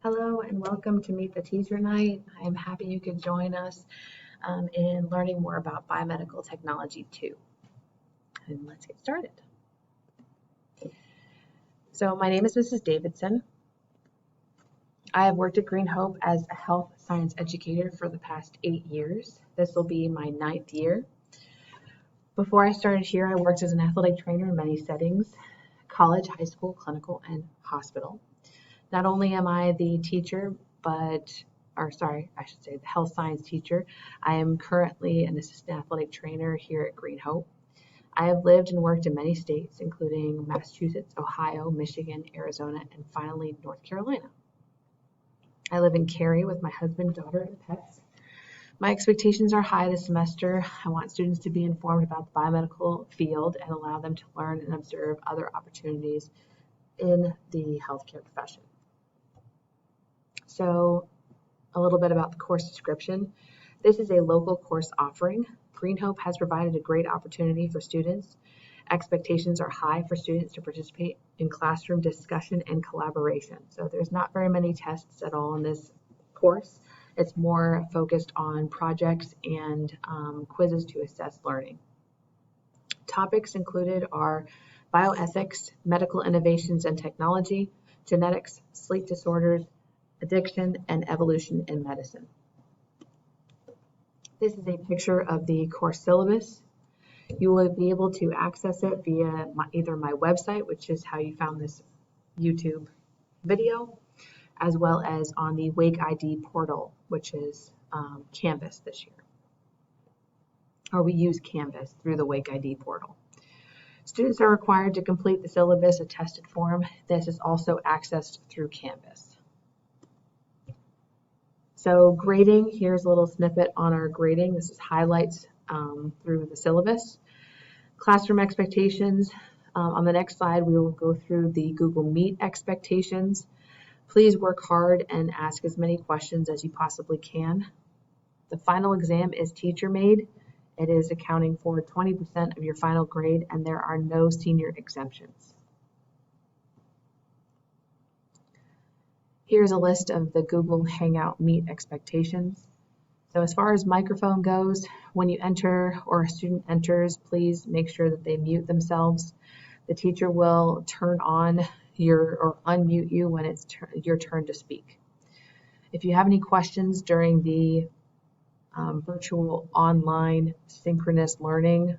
Hello and welcome to Meet the Teacher Night. I am happy you could join us in learning more about biomedical technology 2. And let's get started. So my name is Mrs. Davidson. I have worked at Green Hope as a health science educator for the past 8 years. This will be my 9th year. Before I started here, I worked as an athletic trainer in many settings: college, high school, clinical, and hospital. Not only am I the teacher, the health science teacher, I am currently an assistant athletic trainer here at Green Hope. I have lived and worked in many states, including Massachusetts, Ohio, Michigan, Arizona, and finally North Carolina. I live in Cary with my husband, daughter, and pets. My expectations are high this semester. I want students to be informed about the biomedical field and allow them to learn and observe other opportunities in the healthcare profession. So a little bit about the course description. This is a local course offering. Green Hope has provided a great opportunity for students. Expectations are high for students to participate in classroom discussion and collaboration. So there's not very many tests at all in this course. It's more focused on projects and quizzes to assess learning. Topics included are bioethics, medical innovations and technology, genetics, sleep disorders, addiction, and evolution in medicine. This is a picture of the course syllabus. You will be able to access it via either my website, which is how you found this YouTube video, as well as on the Wake ID portal, which is Canvas this year. Or we use Canvas through the Wake ID portal. Students are required to complete the syllabus attested form. This is also accessed through Canvas. So grading, here's a little snippet on our grading. This is highlights through the syllabus. Classroom expectations. On the next slide, we will go through the Google Meet expectations. Please work hard and ask as many questions as you possibly can. The final exam is teacher made. It is accounting for 20% of your final grade, and there are no senior exemptions. Here's a list of the Google Hangout Meet expectations. So as far as microphone goes, when you enter or a student enters, please make sure that they mute themselves. The teacher will turn on or unmute you when it's your turn to speak. If you have any questions during the virtual online synchronous learning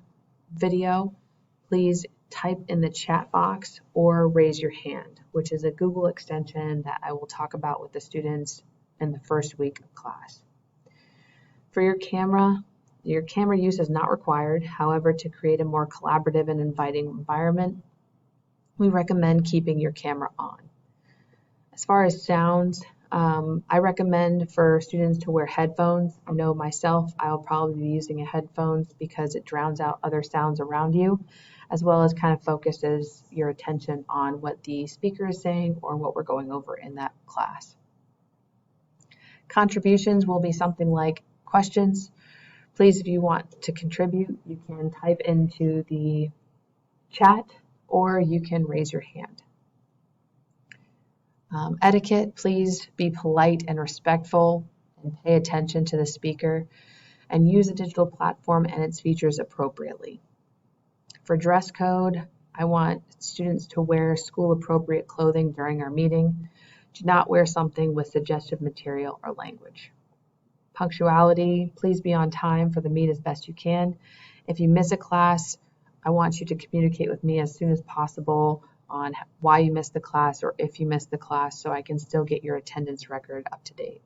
video, please type in the chat box or raise your hand, which is a Google extension that I will talk about with the students in the first week of class. For your camera use is not required. However, to create a more collaborative and inviting environment, we recommend keeping your camera on. As far as sounds, I recommend for students to wear headphones. I know myself, I'll probably be using headphones because it drowns out other sounds around you, as well as kind of focuses your attention on what the speaker is saying or what we're going over in that class. Contributions will be something like questions. Please, if you want to contribute, you can type into the chat or you can raise your hand. Etiquette, please be polite and respectful and pay attention to the speaker and use a digital platform and its features appropriately. For dress code, I want students to wear school-appropriate clothing during our meeting. Do not wear something with suggestive material or language. Punctuality, please be on time for the meet as best you can. If you miss a class, I want you to communicate with me as soon as possible on why you missed the class or if you missed the class so I can still get your attendance record up to date.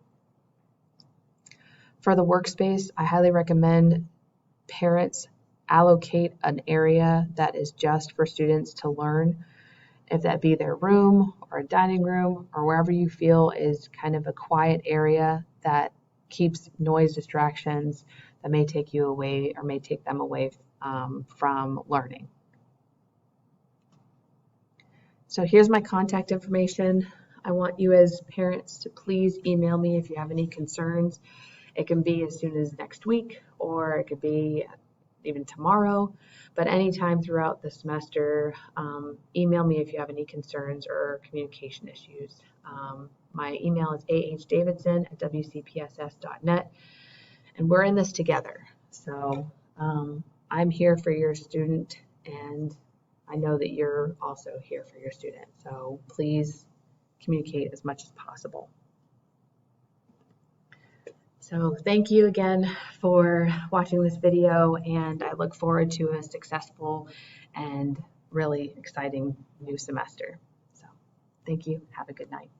For the workspace, I highly recommend parents allocate an area that is just for students to learn, if that be their room or a dining room or wherever you feel is kind of a quiet area that keeps noise distractions that may take you away or may take them away from learning. So here's my contact information. I want you as parents to please email me if you have any concerns. It can be as soon as next week, or it could be even tomorrow, but anytime throughout the semester, email me if you have any concerns or communication issues. My email is ahdavidson@wcpss.net, and we're in this together. So I'm here for your student, and I know that you're also here for your student. So please communicate as much as possible. So thank you again for watching this video, and I look forward to a successful and really exciting new semester. So thank you. Have a good night.